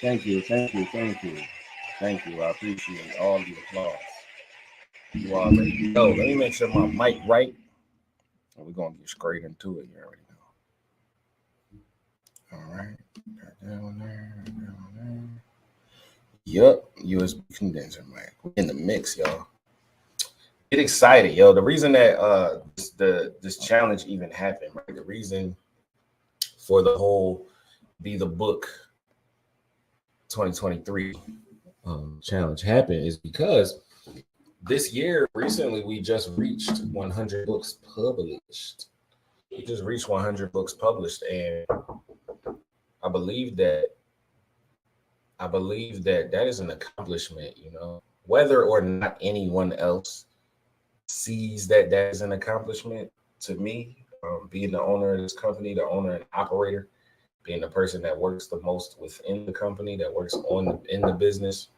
Thank you, thank you, thank you, thank you. I appreciate all the applause. You already know. Let me make sure my mic right, and we're gonna get straight into it. You already know. All right, down there, down there. Yup, USB condenser mic. We in the mix, y'all. Get excited, yo. The reason that this challenge even happened, right? The reason for the whole Be the Book 2023 challenge happened is because this year, recently, we just reached 100 books published. We just reached 100 books published, and I believe that that is an accomplishment. You know, whether or not anyone else sees that that is an accomplishment, to me, being the owner of this company, the owner and operator, being the person that works the most within the company, that works in the business,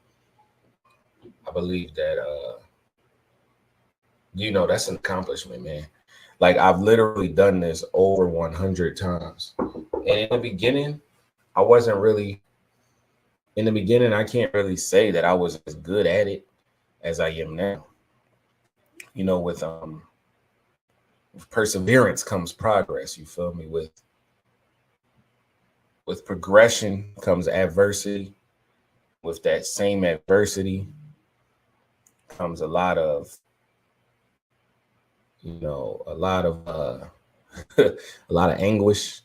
I believe that that's an accomplishment, man. Like, I've literally done this over 100 times. And in the beginning, I wasn't really in the beginning, I can't really say that I was as good at it as I am now. You know, with perseverance comes progress, you feel me? With progression comes adversity. With that same adversity comes a lot of a lot of a lot of anguish,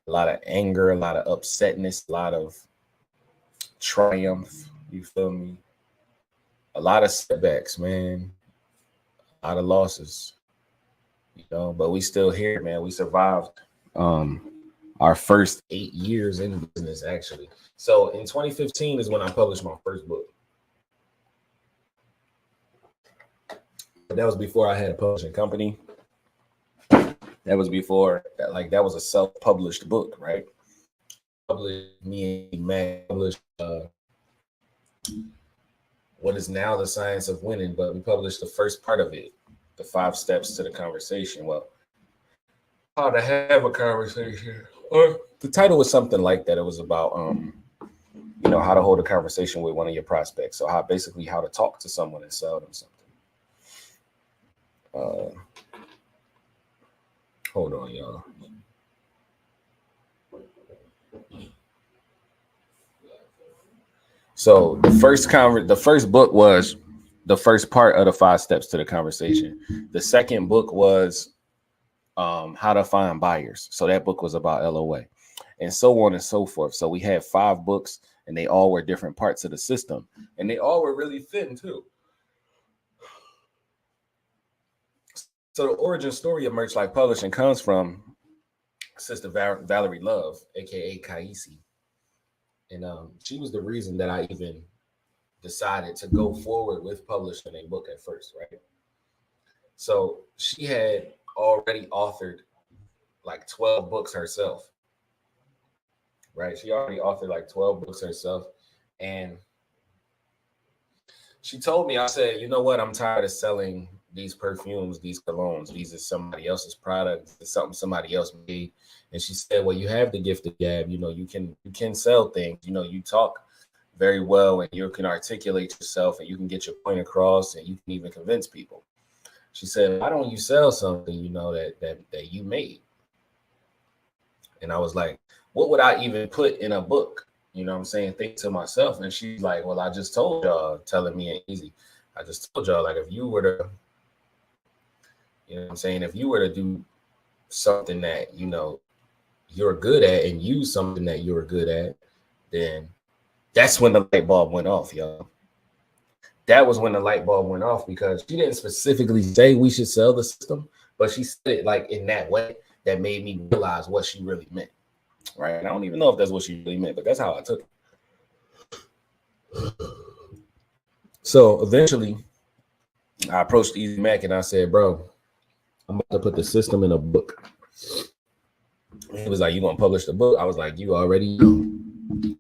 a lot of anger, a lot of upsetness, a lot of triumph, you feel me? A lot of setbacks, man. A lot of losses, but we still here, man. We survived our first 8 years in business, actually. So in 2015 is when I published my first book. But that was before I had a publishing company. That was before, that was a self-published book, right? Me and Matt published what is now The Science of Winning, but we published the first part of it, the 5 steps to the conversation. Well, how to have a conversation, or the title was something like that. It was about how to hold a conversation with one of your prospects. So how to talk to someone and sell them something. Hold on, y'all. So the first book was the first part of the 5 steps to the conversation. The second book was how to find buyers. So that book was about LOA, and so on and so forth. So we had 5 books, and they all were different parts of the system, and they all were really thin too. So the origin story of Merch Life Publishing comes from Sister Valerie Love, aka Kaisi. And she was the reason that I even decided to go forward with publishing a book at first, right? So she had already authored like 12 books herself, right? She already authored like 12 books herself. And she told me, I said, you know what? I'm tired of selling these perfumes, these colognes. These are somebody else's product. It's something somebody else made. And she said, well, you have the gift of gab. You can sell things. You talk very well, and you can articulate yourself, and you can get your point across, and you can even convince people. She said, why don't you sell something, that you made? And I was like, what would I even put in a book? You know what I'm saying? Think to myself. And she's like, well, I just told y'all, telling me ain't easy. I just told y'all, like, if you were to, if you were to do something that, you're good at and use something that you're good at, then that's when the light bulb went off, y'all. That was when the light bulb went off, because she didn't specifically say we should sell the system, but she said it like in that way that made me realize what she really meant, right? And I don't even know if that's what she really meant, but that's how I took it. So eventually, I approached Easy Mac and I said, bro, I'm about to put the system in a book. He was like, you gonna publish the book? I was like, you already know.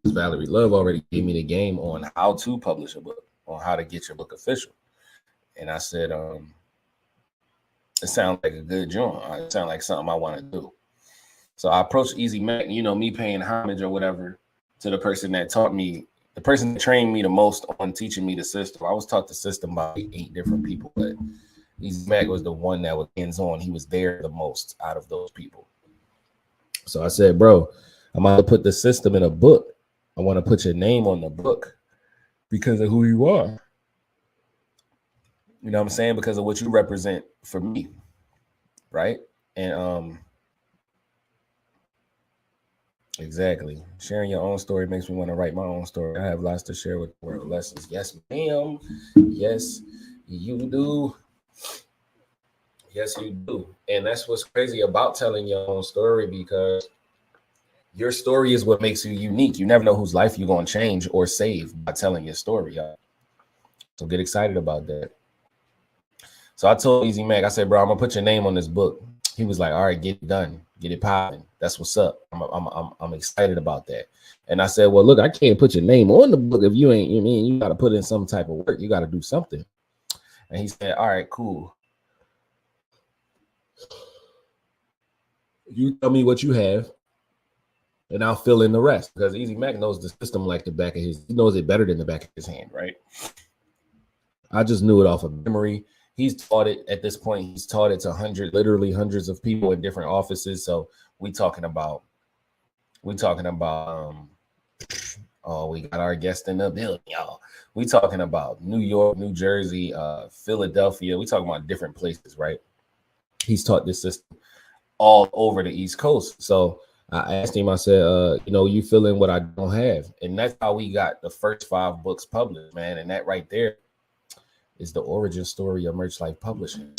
Valerie Love already gave me the game on how to publish a book, on how to get your book official. And I said, it sounds like a good joint. It sounds like something I want to do. So I approached Easy Mac, me paying homage or whatever to the person that taught me, the person that trained me the most on teaching me the system. I was taught the system by 8 different people, but Easy Mac was the one that was hands-on. He was there the most out of those people. So I said, bro, I'm going to put the system in a book. I want to put your name on the book because of who you are. You know what I'm saying? Because of what you represent for me. Right? And exactly. Sharing your own story makes me want to write my own story. I have lots to share with the world. Lessons. Yes, ma'am. Yes, you do. Yes, you do. And that's what's crazy about telling your own story, because your story is what makes you unique. You never know whose life you're going to change or save by telling your story, y'all. So get excited about that. So I told Easy Mac, I said, bro, I'm going to put your name on this book. He was like, all right, get it done. Get it popping. That's what's up. I'm excited about that. And I said, well, look, I can't put your name on the book if you ain't, you mean, you got to put in some type of work. You got to do something. And he said, all right, cool. You tell me what you have, and I'll fill in the rest, because Easy Mac knows the system like the back of his, he knows it better than the back of his hand, right? I just knew it off of memory. He's taught it at this point. He's taught it to literally hundreds of people in different offices. So we talking about, oh, we got our guest in the building, y'all. We talking about New York, New Jersey, Philadelphia. We talking about different places, right? He's taught this system all over the East Coast. So I asked him, I said, you fill in what I don't have. And that's how we got the first 5 books published, man. And that right there is the origin story of Merch Life Publishing.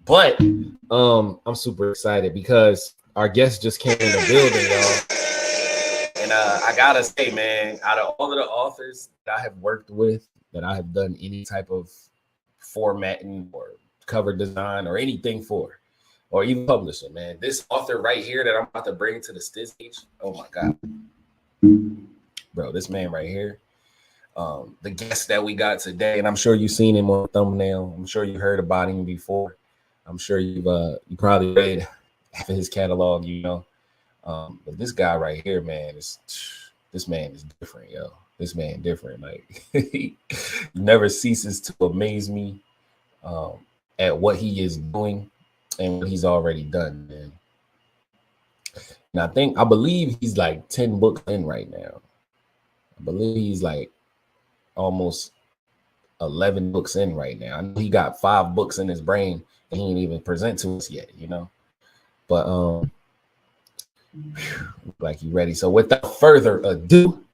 But I'm super excited because our guest just came in the building, y'all. And I gotta say, man, out of all of the authors that I have worked with, that I have done any type of formatting or cover design or anything for, or even publishing, man, this author right here that I'm about to bring to the stage, oh my God. Bro, this man right here, the guest that we got today, and I'm sure you've seen him on the thumbnail. I'm sure you heard about him before. I'm sure you probably read half of his catalog, But this guy right here, man, this man is different, yo. This man different. Like he never ceases to amaze me at what he is doing and what he's already done, man. And I believe he's like 10 books in right now. I believe he's like almost 11 books in right now. I know he got 5 books in his brain and he ain't even present to us yet, But like you ready. So without further ado,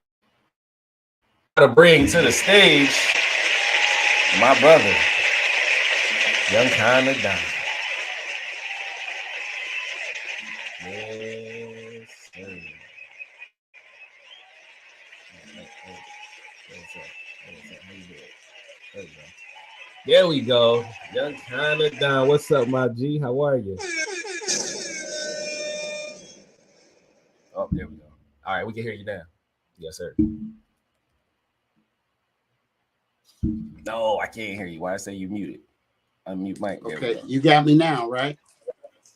I gotta bring to the stage my brother, Young Kinda Don. Yes, sir. There we go. Young Kinda Don. What's up, my G? How are you? Oh, there we go. All right, we can hear you now. Yes, sir. No, I can't hear you. Why I say you muted? Unmute mic. Okay, you got me now, right?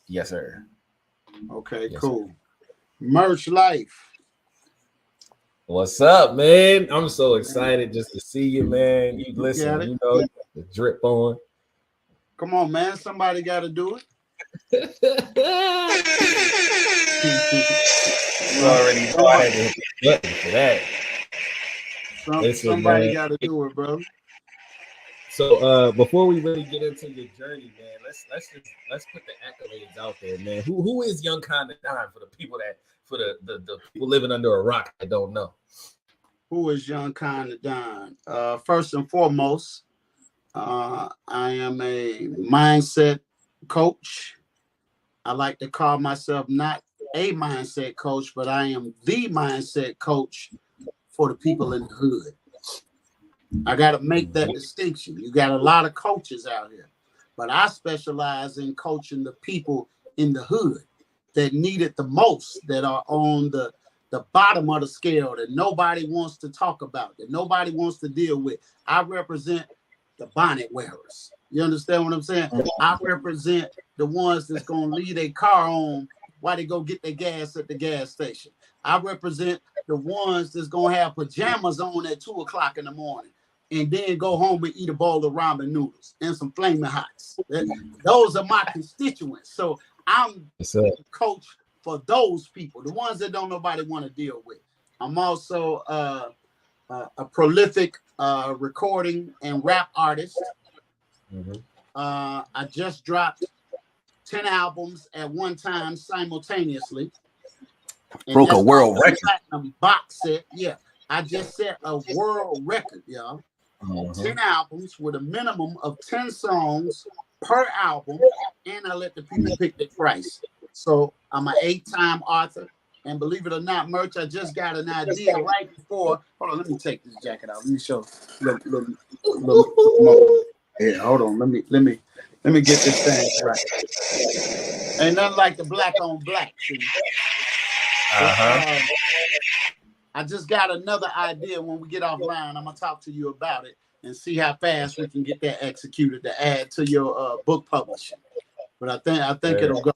Yes, sir. Okay, yes, cool. Sir. Merch Life. What's up, man? I'm so excited just to see you, man. You listen, the drip on. Come on, man. Somebody got to do it. You already know I had to hit the button for that. Somebody got to do it, bro. So before we really get into your journey, man, let's put the accolades out there, man. Who is Young Kinda Don for the people the people living under a rock that don't know? Who is Young Kinda Don? First and foremost, I am a mindset coach. I like to call myself not a mindset coach, but I am the mindset coach for the people in the hood. I got to make that distinction. You got a lot of coaches out here, but I specialize in coaching the people in the hood that need it the most, that are on the bottom of the scale, that nobody wants to talk about, that nobody wants to deal with. I represent the bonnet wearers. You understand what I'm saying? I represent the ones that's going to leave their car on while they go get their gas at the gas station. I represent the ones that's gonna have pajamas on at 2 o'clock in the morning and then go home and eat a bowl of ramen noodles and some flaming hots. Those are my constituents. So I'm coach for those people, the ones that don't nobody want to deal with. I'm also a prolific recording and rap artist. I just dropped 10 albums at one time simultaneously. Broke a world record. Platinum box set. Yeah, I just set a world record, y'all. 10 albums with a minimum of 10 songs per album, and I let the people pick the price. So I'm an 8-time author, and believe it or not, Merch, I just got an idea right before. Hold on, let me take this jacket out. Let me show. Little more. Yeah, hold on. Let me get this thing right. Ain't nothing like the black on black. See? I just got another idea. When we get offline, I'm gonna talk to you about it and see how fast we can get that executed to add to your book publishing. But I think it'll go.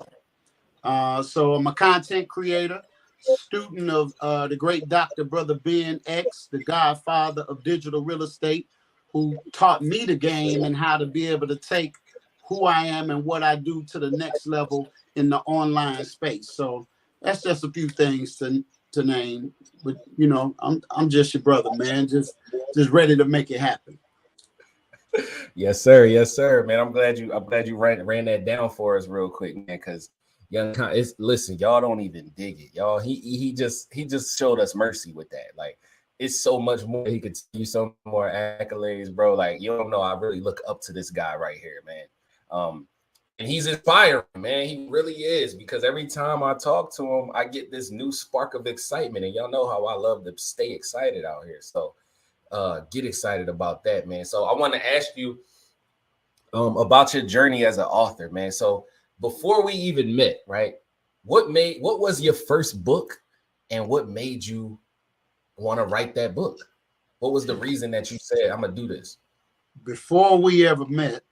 So I'm a content creator, student of the great Dr. Brother Ben X, the godfather of digital real estate, who taught me the game and how to be able to take who I am and what I do to the next level in the online space. So that's just a few things to name, but you know, I'm just your brother, man. Just ready to make it happen. Yes, sir, man. I'm glad you ran that down for us real quick, man. Because Young Con, listen, y'all don't even dig it, y'all. He just showed us mercy with that. Like, it's so much more. He could do so more accolades, bro. Like, you don't know. I really look up to this guy right here, man. And he's inspiring, man. He really is, because every time I talk to him, I get this new spark of excitement. And y'all know how I love to stay excited out here. So get excited about that, man. So I want to ask you about your journey as an author, man. So before we even met, right, what was your first book, and what made you want to write that book? What was the reason that you said, I'm going to do this? Before we ever met,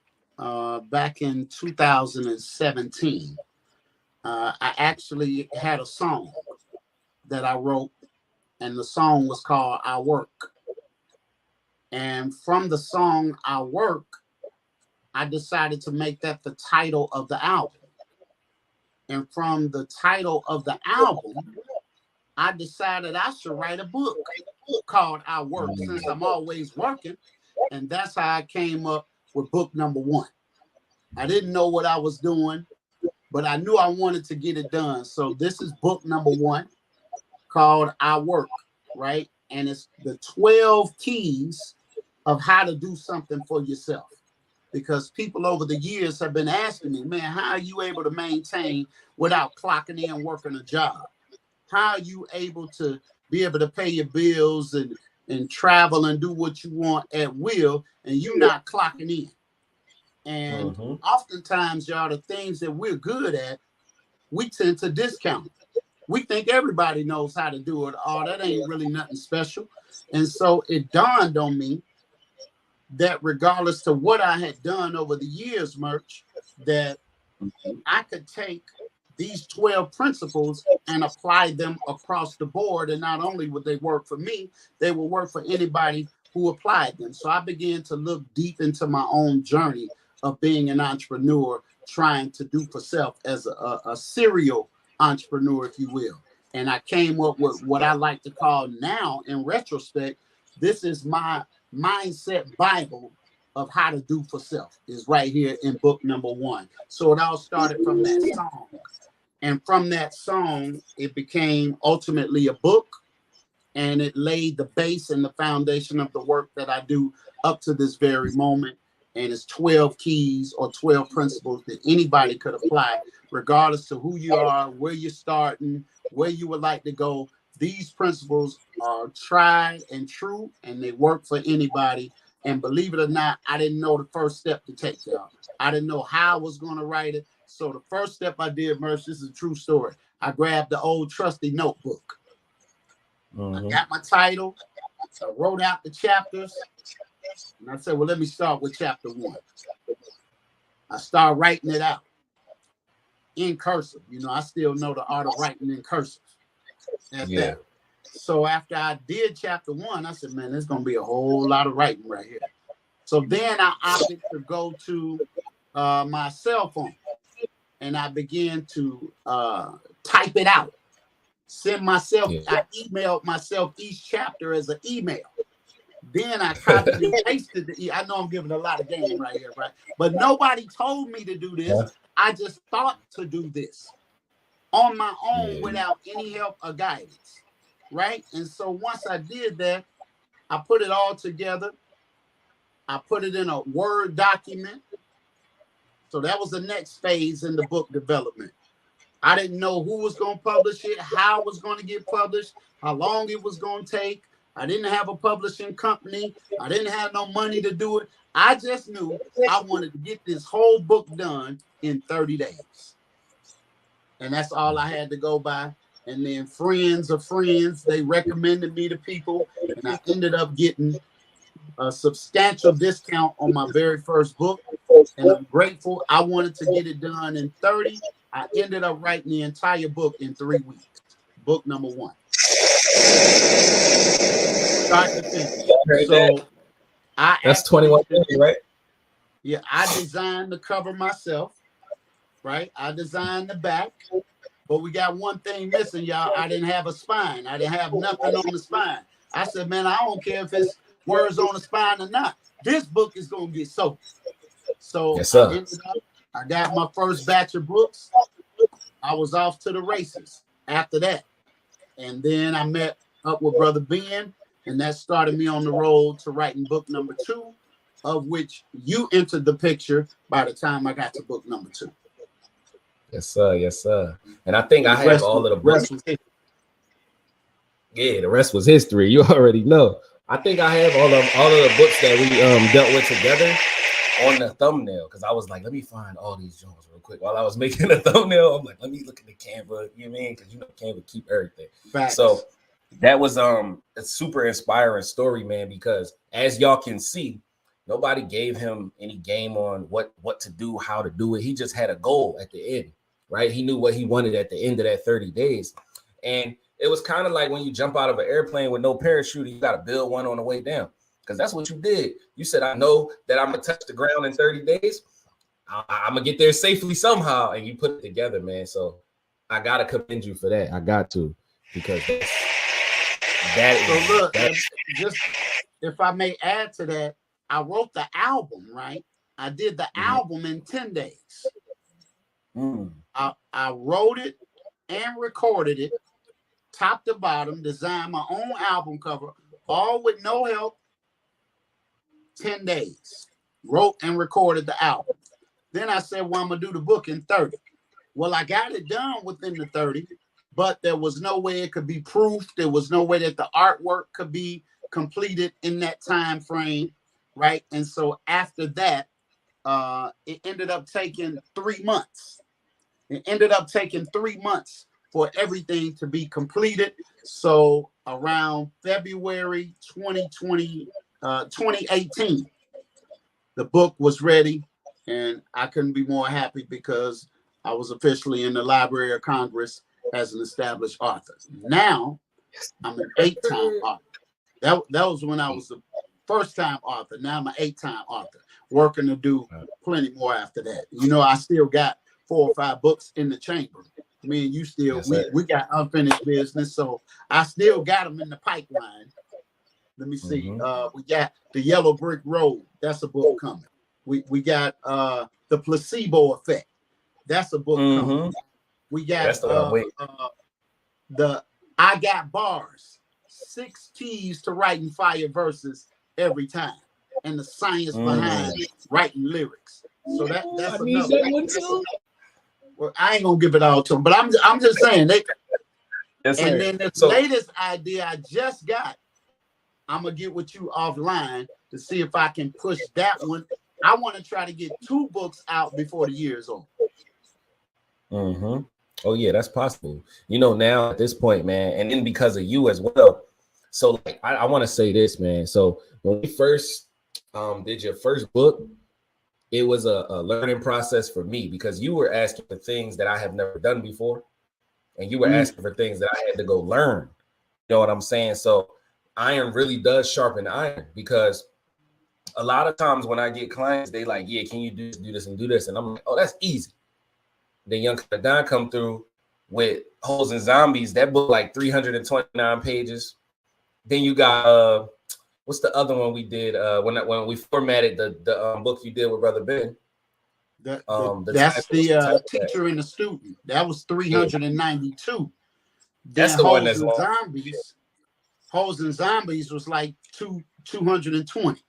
back in 2017, I actually had a song that I wrote, and the song was called I Work. And from the song I Work, I decided to make that the title of the album. And from the title of the album, I decided I should write a book called I Work, since I'm always working. And that's how I came up with book number 1. I didn't know what I was doing, but I knew I wanted to get it done. So this is book number 1 called I Work, right? And it's the 12 keys of how to do something for yourself. Because people over the years have been asking me, man, how are you able to maintain without clocking in and working a job? How are you able to be able to pay your bills and travel and do what you want at will, and you not clocking in? And oftentimes, y'all, the things that we're good at, we tend to discount. We think everybody knows how to do it. Oh, that ain't really nothing special. And so it dawned on me that regardless to what I had done over the years, Merch, that I could take these 12 principles and apply them across the board. And not only would they work for me, they will work for anybody who applied them. So I began to look deep into my own journey of being an entrepreneur, trying to do for self as a serial entrepreneur, if you will. And I came up with what I like to call now, in retrospect, this is my mindset Bible of how to do for self, is right here in book number 1. So it all started from that song. And from that song, it became ultimately a book, and it laid the base and the foundation of the work that I do up to this very moment. And it's 12 keys or 12 principles that anybody could apply, regardless to who you are, where you're starting, where you would like to go. These principles are tried and true, and they work for anybody. And believe it or not, I didn't know the first step to take, y'all. I didn't know how I was going to write it. So the first step I did, Merch, this is a true story. I grabbed the old trusty notebook. I got my title. I wrote out the chapters. And I said, well, let me start with chapter 1. I started writing it out in cursive. You know, I still know the art of writing in cursive. That. So after I did chapter 1, I said, man, there's going to be a whole lot of writing right here. So then I opted to go to my cell phone, and I began to type it out. Send myself, I emailed myself each chapter as an email. Then I copied and pasted I know I'm giving a lot of game right here, right? But nobody told me to do this. Yeah. I just thought to do this on my own without any help or guidance, right? And so once I did that, I put it all together. I put it in a Word document. So that was the next phase in the book development. I didn't know who was going to publish it, how it was going to get published, how long it was going to take. I didn't have a publishing company. I didn't have no money to do it. I just knew I wanted to get this whole book done in 30 days. And that's all I had to go by. And then friends of friends, they recommended me to people. And I ended up getting a substantial discount on my very first book. And I'm grateful. I wanted to get it done in 30. I ended up writing the entire book in 3 weeks. Book number 1. Start to finish. So that's 21, right? Yeah, I designed the cover myself, right? I designed the back. But we got one thing missing, y'all. I didn't have a spine. I didn't have nothing on the spine. I said, man, I don't care if it's words on the spine or not. This book is going to get sold. So yes, sir. I got my first batch of books. I was off to the races after that. And then I met up with Brother Ben, and that started me on the road to writing book number 2, of which you entered the picture by the time I got to book number 2. Yes, sir. Yes, sir. And I think I have all of the books. Yeah, the rest was history. You already know. I think I have all of the books that we dealt with together on the thumbnail, because I was like, let me find all these joints real quick. While I was making the thumbnail, I'm like, let me look at the Canva, you know what I mean? Because you know Canva keep everything. Facts. So that was a super inspiring story, man, because as y'all can see, nobody gave him any game on what to do, how to do it. He just had a goal at the end, right? He knew what he wanted at the end of that 30 days. And it was kind of like when you jump out of an airplane with no parachute, you got to build one on the way down. Because that's what you did. You said, I know that I'm going to touch the ground in 30 days. I'm going to get there safely somehow. And you put it together, man. So I got to commend you for that. I got to. Because so look, just if I may add to that, I wrote the album, right? I did the album in 10 days. I wrote it and recorded it, top to bottom, designed my own album cover, all with no help. 10 days, wrote and recorded the album. Then I said, well, I'm gonna do the book in 30. Well, I got it done within the 30, but there was no way it could be proofed. There was no way that the artwork could be completed in that time frame, right? And so after that, it ended up taking 3 months. It ended up taking 3 months for everything to be completed. So around February 2018, the book was ready, and I couldn't be more happy because I was officially in the Library of Congress as an established author. Now I'm an 8-time author. That was when I was the first-time author. Now I'm an 8-time author, working to do plenty more after that. You know, I still got 4 or 5 books in the chamber. Me and you still, yes, we got unfinished business, so I still got them in the pipeline. Let me see. We got The Yellow Brick Road. That's a book coming. We got The Placebo Effect. That's a book coming. We got the I Got Bars. 6 keys to writing fire verses every time, and the science behind writing lyrics. So that's another one too. Well, I ain't gonna give it all to them, but I'm just saying they. Yes, and then the latest idea I just got, I'm gonna get with you offline to see if I can push that one. I want to try to get 2 books out before the year is over. Oh yeah, that's possible. You know, now at this point, man, and then because of you as well. So like, I want to say this, man. So when we first did your first book, it was a learning process for me because you were asking for things that I have never done before, and you were asking for things that I had to go learn. You know what I'm saying? So iron really does sharpen iron, because a lot of times when I get clients, they like, yeah, can you do this, and do this? And I'm like, oh, that's easy. Then Young Don come through with Hoes and Zombies. That book like 329 pages. Then you got what's the other one we did when we formatted the book you did with Brother Ben? That's the teacher and the student. That was 392. Yeah. That's the one that's Zombies. Hoes and Zombies was like 220.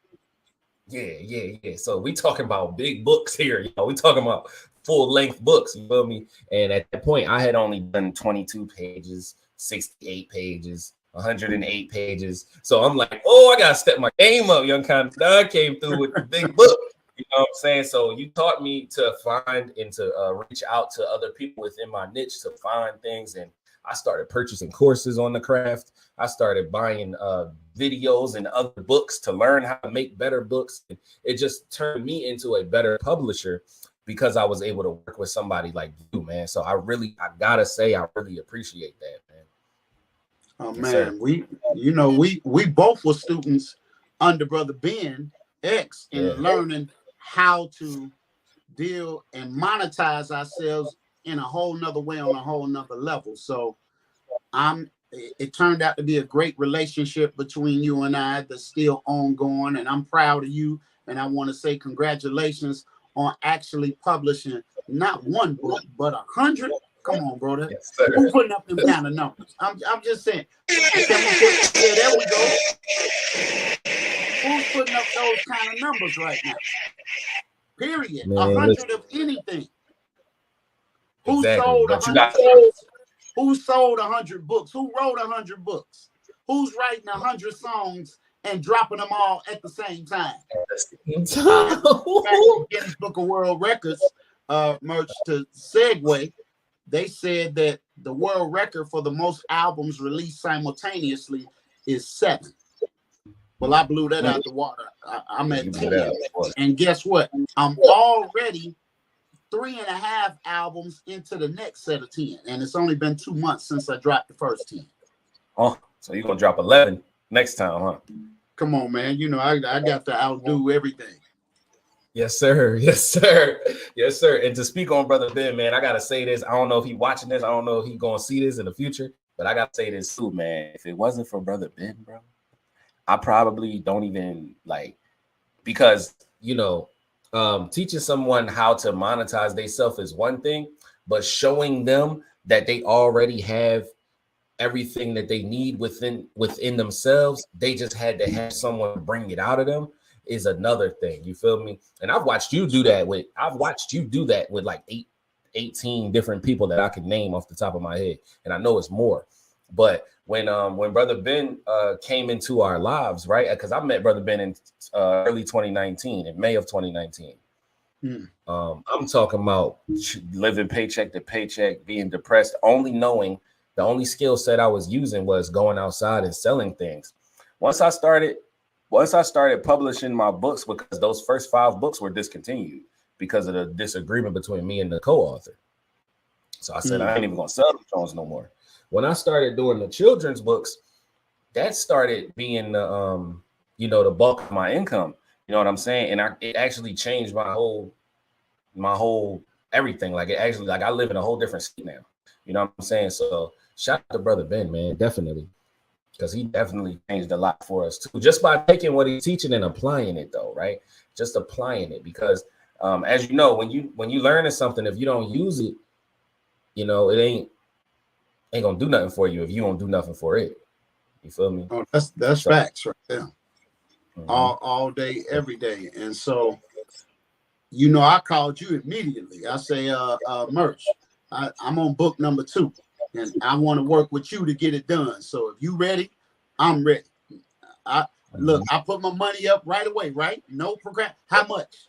Yeah. So we talking about big books here. You know, we talking about full length books. You feel me? And at that point, I had only done 22 pages, 68 pages, 108 pages. So I'm like, oh, I gotta step my game up. Young Con Don came through with the big book. You know what I'm saying? So you taught me to find and to reach out to other people within my niche to find things. And I started purchasing courses on the craft. I started buying videos and other books to learn how to make better books. It just turned me into a better publisher because I was able to work with somebody like you, man. So I gotta say, I really appreciate that, man. Oh man, we both were students under Brother Ben X in learning how to deal and monetize ourselves in a whole nother way, on a whole nother level. So it turned out to be a great relationship between you and I that's still ongoing, and I'm proud of you. And I want to say congratulations on actually publishing not one book, but 100. Come on, brother. Yes, who's putting up them kind of numbers? I'm just saying. Yeah, there we go. Who's putting up those kind of numbers right now? Period. 100 of anything. Who sold 100 books? Who sold 100 books? Who wrote 100 books? Who's writing 100 songs and dropping them all at the same time? Guinness Book of World Records, merch to segue, they said that the world record for the most albums released simultaneously is 7. Well, I blew that out the water. I'm at 10. And guess what? I'm already 3.5 albums into the next set of 10. And it's only been 2 months since I dropped the first 10. Oh, so you're going to drop 11 next time, huh? Come on, man. You know, I got to outdo everything. Yes, sir. Yes, sir. Yes, sir. And to speak on Brother Ben, man, I got to say this. I don't know if he's watching this. I don't know if he's going to see this in the future. But I got to say this too, man. If it wasn't for Brother Ben, bro, I probably don't even because, you know, teaching someone how to monetize themselves is one thing, but showing them that they already have everything that they need within themselves, they just had to have someone bring it out of them, is another thing. You feel me? And I've watched you do that with like 18 different people that I could name off the top of my head, and I know it's more. But when Brother Ben came into our lives, right? Because I met Brother Ben in early 2019, in May of 2019. I'm talking about living paycheck to paycheck, being depressed, only knowing the only skill set I was using was going outside and selling things. Once I started publishing my books, because those first 5 books were discontinued because of the disagreement between me and the co-author. So I said, I ain't even gonna sell them Jones no more. When I started doing the children's books, that started being the the bulk of my income. You know what I'm saying? And it actually changed my whole everything. Like I live in a whole different state now. You know what I'm saying? So shout out to Brother Ben, man, definitely. Because he definitely changed a lot for us too. Just by taking what he's teaching and applying it though, right? Just applying it. Because as you know, when you learn something, if you don't use it, you know, it ain't gonna do nothing for you if you don't do nothing for it. You feel me? Oh, that's facts right there. All day, every day. And so, you know, I called you immediately. I say, Merch, I'm on book number 2, and I want to work with you to get it done. So if you ready, I'm ready. I put my money up right away, right? No program. How much?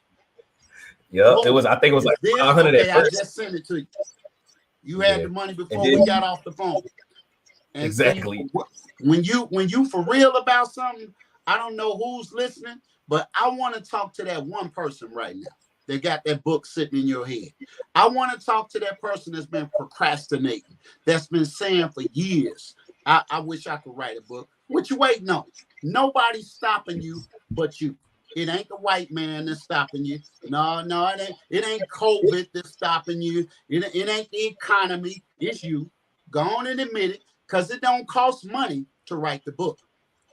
Yeah, I think it was like 500 at first. I just sent it to you. You had the money before we got off the phone. And exactly. When you for real about something, I don't know who's listening, but I want to talk to that one person right now that got that book sitting in your head. I want to talk to that person that's been procrastinating, that's been saying for years, I wish I could write a book. What you waiting on? Nobody's stopping you but you. It ain't the white man that's stopping you. No, it ain't COVID that's stopping you. It ain't the economy. It's you. Go on and admit it, because it don't cost money to write the book.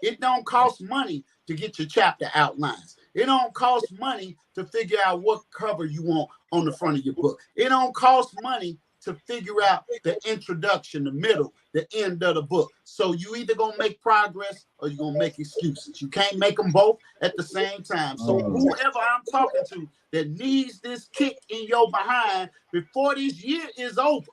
It don't cost money to get your chapter outlines. It don't cost money to figure out what cover you want on the front of your book. It don't cost money to figure out the introduction, the middle, the end of the book. So you either gonna make progress or you're gonna make excuses. You can't make them both at the same time. So whoever I'm talking to that needs this kick in your behind before this year is over,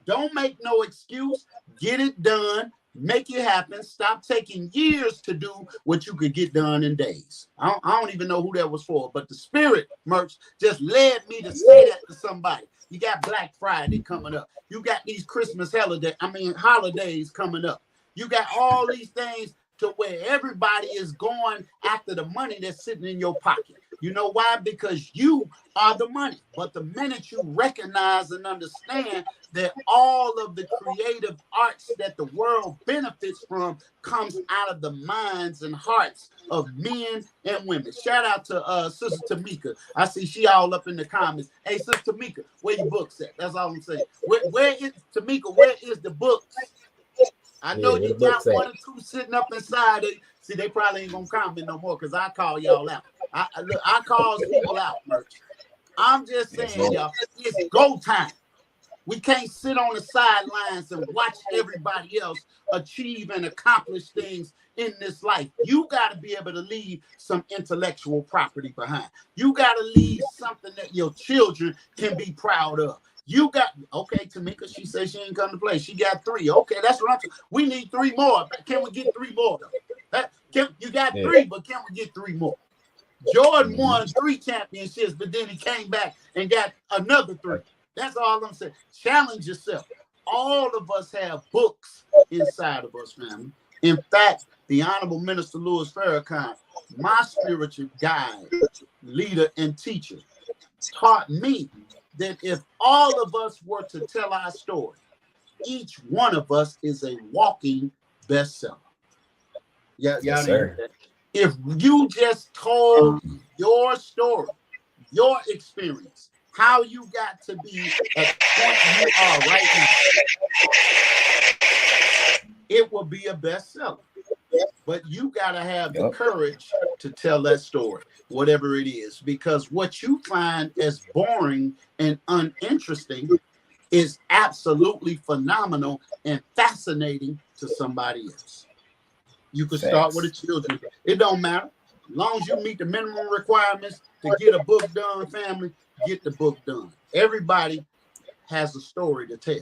don't make no excuse. Get it done. Make it happen. Stop taking years to do what you could get done in days. I don't even know who that was for, but the spirit, Merch, just led me to say that to somebody. You got Black Friday coming up. You got these Christmas holidays coming up. You got all these things to where everybody is going after the money that's sitting in your pocket. You know why? Because you are the money. But the minute you recognize and understand that all of the creative arts that the world benefits from comes out of the minds and hearts of men and women. Shout out to Sister Tamika. I see she all up in the comments. Hey, Sister Tamika, where your books at? That's all I'm saying. Where is Tamika? Where is the books? I know you got one or two sitting up inside it. See, they probably ain't gonna comment no more because I call y'all out. I call people out, Merch. I'm just saying, y'all, it's go time. We can't sit on the sidelines and watch everybody else achieve and accomplish things in this life. You got to be able to leave some intellectual property behind. You got to leave something that your children can be proud of. You got, okay, Tamika, she says she ain't come to play. She got 3. Okay, that's what I'm saying. We need 3 more. Can we get 3 more? You got 3, but can we get 3 more? Jordan won 3 championships, but then he came back and got another 3. That's all I'm saying. Challenge yourself. All of us have books inside of us, family. In fact, the Honorable Minister Louis Farrakhan, my spiritual guide, leader, and teacher, taught me that if all of us were to tell our story, each one of us is a walking bestseller. Yes, sir. If you just told your story, your experience, how you got to be at the point you are right now, it will be a bestseller. But you got to have the courage to tell that story, whatever it is, because what you find as boring and uninteresting is absolutely phenomenal and fascinating to somebody else. You could start with the children. It don't matter. As long as you meet the minimum requirements to get a book done, family, get the book done. Everybody has a story to tell.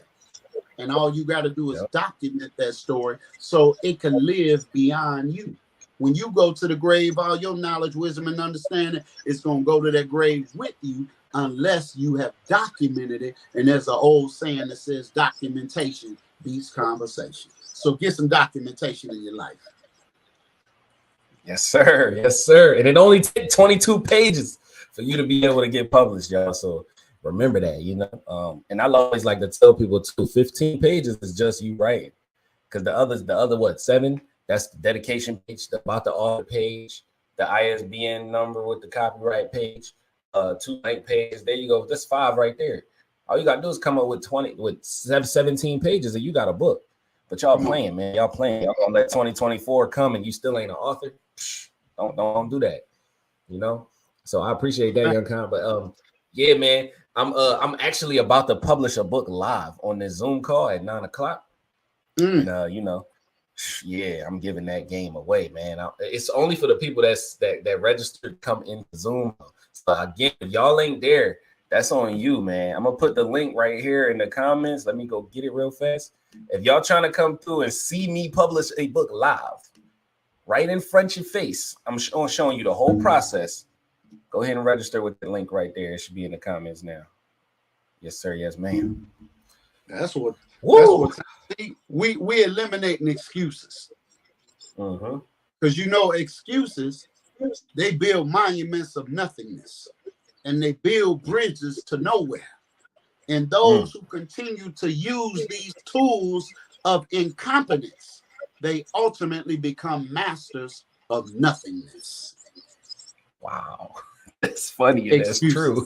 And all you got to do is document that story so it can live beyond you. When you go to the grave, all your knowledge, wisdom, and understanding is going to go to that grave with you unless you have documented it. And there's an old saying that says documentation beats conversation. So get some documentation in your life. Yes, sir. Yes, sir. And it only takes 22 pages for you to be able to get published, y'all. So remember that, you know. And I always like to tell people too, 15 pages is just you writing. Because the other what, 7? That's the dedication page, the about the author page, the ISBN number with the copyright page, 2 blank pages. There you go. That's 5 right there. All you gotta do is come up with 17 pages and you got a book. But y'all playing, man. Y'all playing. Y'all gonna let 2024 come and you still ain't an author? Don't do that. You know? So I appreciate that, Young Khan. But yeah, man. I'm actually about to publish a book live on this Zoom call at 9:00. And you know, yeah, I'm giving that game away, man. It's only for the people that registered to come into Zoom. So again, if y'all ain't there, that's on you, man. I'm gonna put the link right here in the comments. Let me go get it real fast. If y'all trying to come through and see me publish a book live, right in front of your face, I'm showing you the whole process. Go ahead and register with the link right there. It should be in the comments now. Yes, sir. Yes, ma'am. That's what we eliminating excuses. Because you know, excuses, they build monuments of nothingness and they build bridges to nowhere. And those who continue to use these tools of incompetence, they ultimately become masters of nothingness. Wow. That's funny and that's true.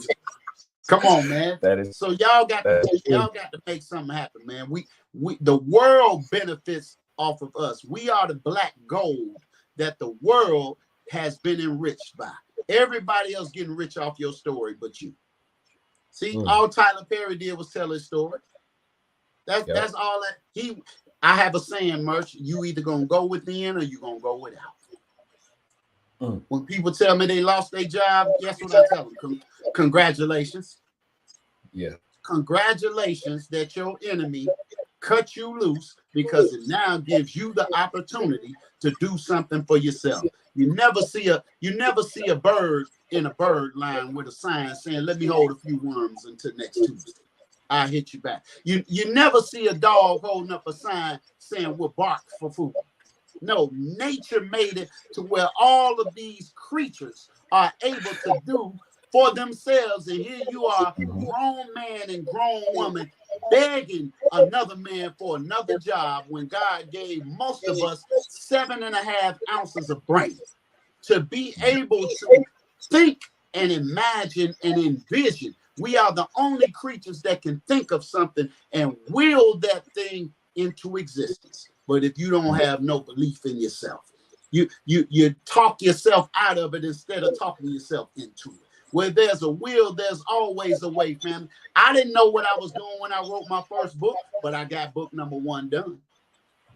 Come on, man. That is so y'all got to make something happen, man. We the world benefits off of us. We are the black gold that the world has been enriched by. Everybody else getting rich off your story but you. See, all Tyler Perry did was tell his story. That's all that I have a saying, Merch, you either gonna go within or you gonna go without. When people tell me they lost their job, guess what I tell them? Congratulations. Yeah. Congratulations that your enemy cut you loose, because it now gives you the opportunity to do something for yourself. You never see a bird in a bird line with a sign saying, "Let me hold a few worms until next Tuesday. I'll hit you back." You never see a dog holding up a sign saying, "We'll bark for food." No, nature made it to where all of these creatures are able to do for themselves. And here you are, grown man and grown woman, begging another man for another job when God gave most of us 7.5 ounces of brain to be able to think and imagine and envision. We are the only creatures that can think of something and will that thing into existence. But if you don't have no belief in yourself, you talk yourself out of it instead of talking yourself into it. Where there's a will, there's always a way, fam. I didn't know what I was doing when I wrote my first book, but I got book number 1 done.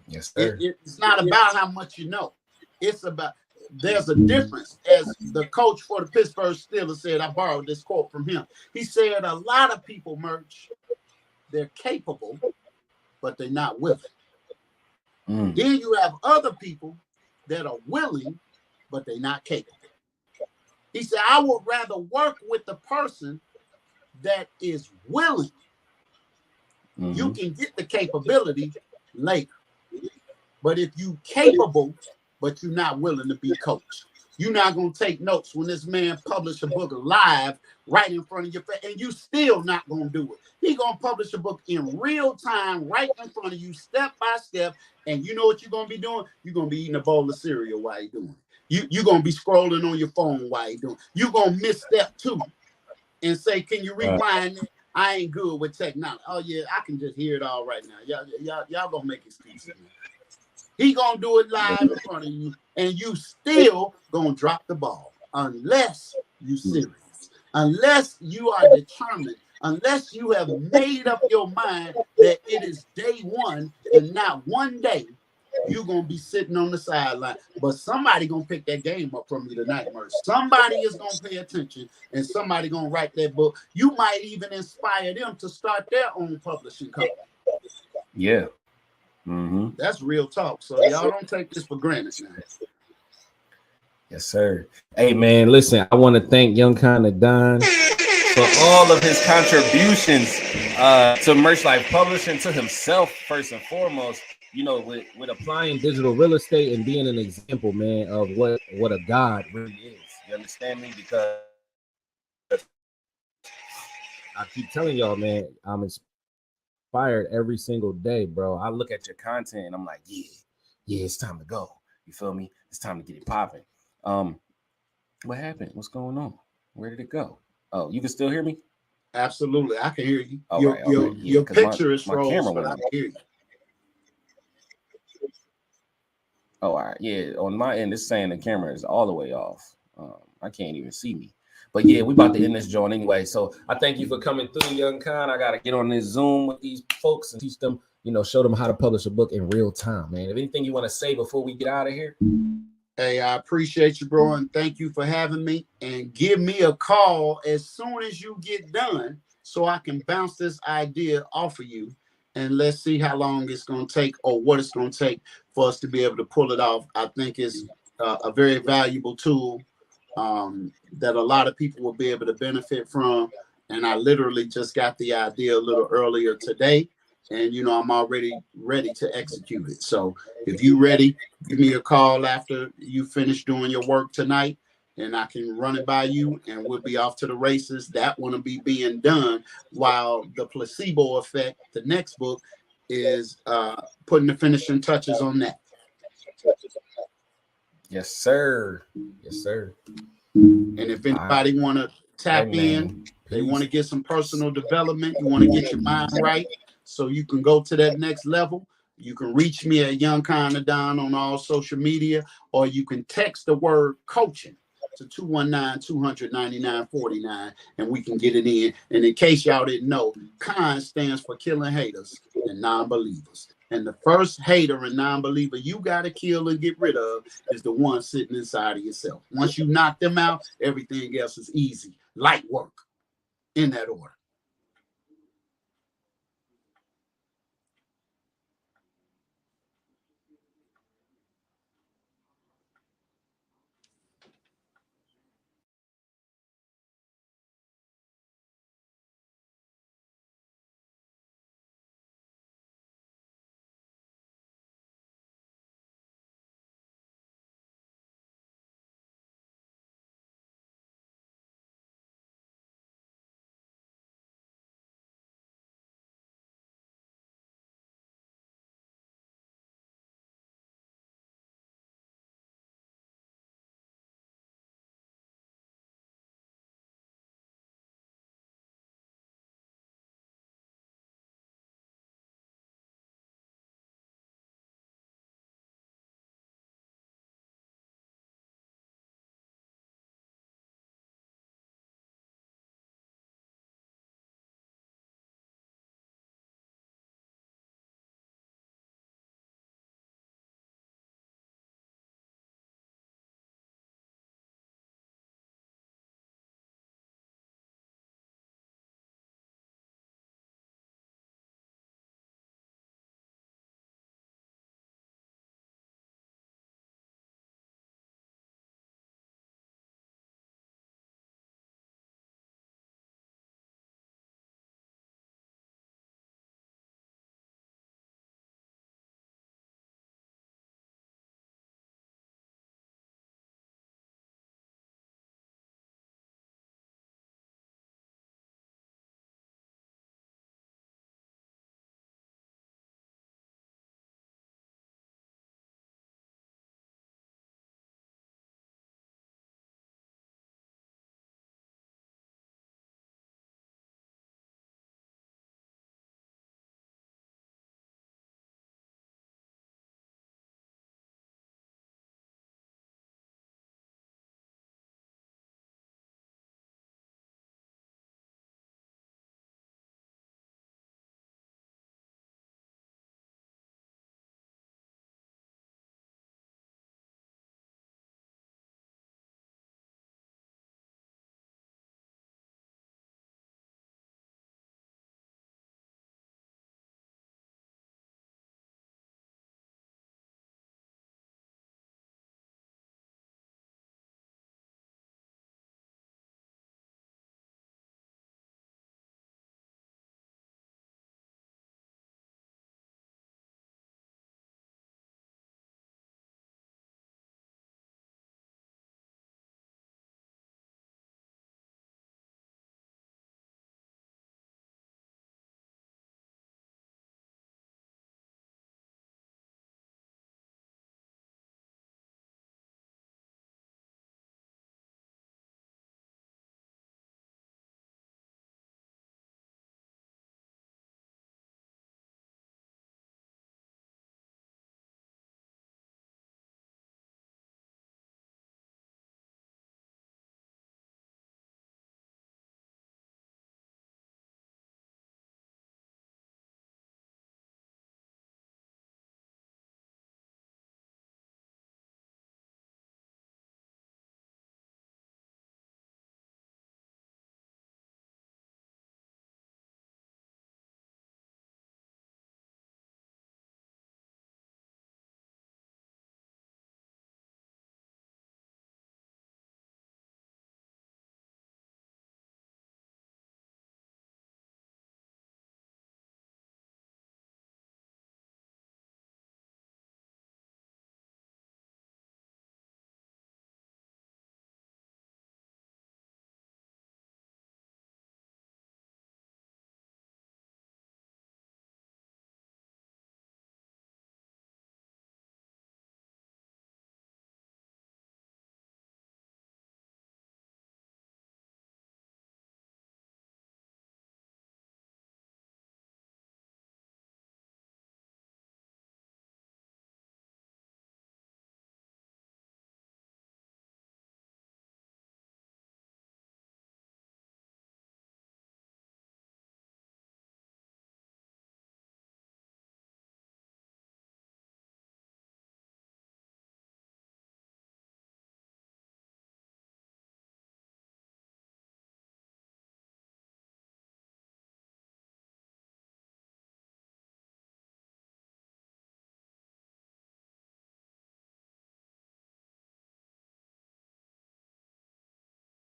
Yes, sir. It's not about how much you know. It's about, there's a difference. As the coach for the Pittsburgh Steelers said, I borrowed this quote from him. He said, a lot of people, Merch, they're capable, but they're not willing. Then you have other people that are willing, but they're not capable. He said, I would rather work with the person that is willing. You can get the capability later. But if you capable, but you're not willing to be coached, you're not going to take notes when this man published a book live right in front of your face, and you still not going to do it. He going to publish a book in real time right in front of you, step by step, and you know what you're going to be doing? You're going to be eating a bowl of cereal while you're doing it. You're going to be scrolling on your phone while you're doing it. You're going to miss step 2 and say, can you rewind it? I ain't good with technology. Oh, yeah, I can just hear it all right now. Y'all going to make excuses. He going to do it live in front of you, and you still going to drop the ball unless you serious, unless you are determined, unless you have made up your mind that it is day 1 and not one day you're going to be sitting on the sideline. But somebody going to pick that game up from you tonight, Merce. Somebody is going to pay attention, and somebody going to write that book. You might even inspire them to start their own publishing company. Yeah. That's real talk. So y'all don't take this for granted now. Yes, sir. Hey, man, listen, I want to thank Young Kinda Don for all of his contributions to Merch Life Publishing, to himself, first and foremost, you know, with applying digital real estate and being an example, man, of what a God really is. You understand me? Because I keep telling y'all, man, I'm inspired every single day, bro. I look at your content and I'm like, yeah, it's time to go. You feel me? It's time to get it popping. What happened? What's going on? Where did it go? Oh, you can still hear me? Absolutely, I can hear you. Right, your picture is frozen. Camera but I can hear you. Oh, all right. Yeah, on my end, it's saying the camera is all the way off. I can't even see me. But yeah, we about to end this joint anyway. So I thank you for coming through, Young Con. I got to get on this Zoom with these folks and teach them, you know, show them how to publish a book in real time, man. If anything you want to say before we get out of here? Hey, I appreciate you, bro, and thank you for having me. And give me a call as soon as you get done so I can bounce this idea off of you. And let's see how long it's going to take or what it's going to take for us to be able to pull it off. I think it's a very valuable tool that a lot of people will be able to benefit from. And I literally just got the idea a little earlier today. And, you know, I'm already ready to execute it. So if you're ready, give me a call after you finish doing your work tonight, and I can run it by you, and we'll be off to the races. That one will be being done while the placebo effect, the next book, is putting the finishing touches on that. Yes, sir. Yes, sir. And if anybody want to tap in, they want to get some personal development, you want to get your mind right so you can go to that next level, you can reach me at Young Kinda Don on all social media, or you can text the word coaching to 219-200-9949, and we can get it in. And in case y'all didn't know, KIND stands for killing haters and non-believers. And the first hater and non-believer you got to kill and get rid of is the one sitting inside of yourself. Once you knock them out, everything else is easy. Light work. In that order.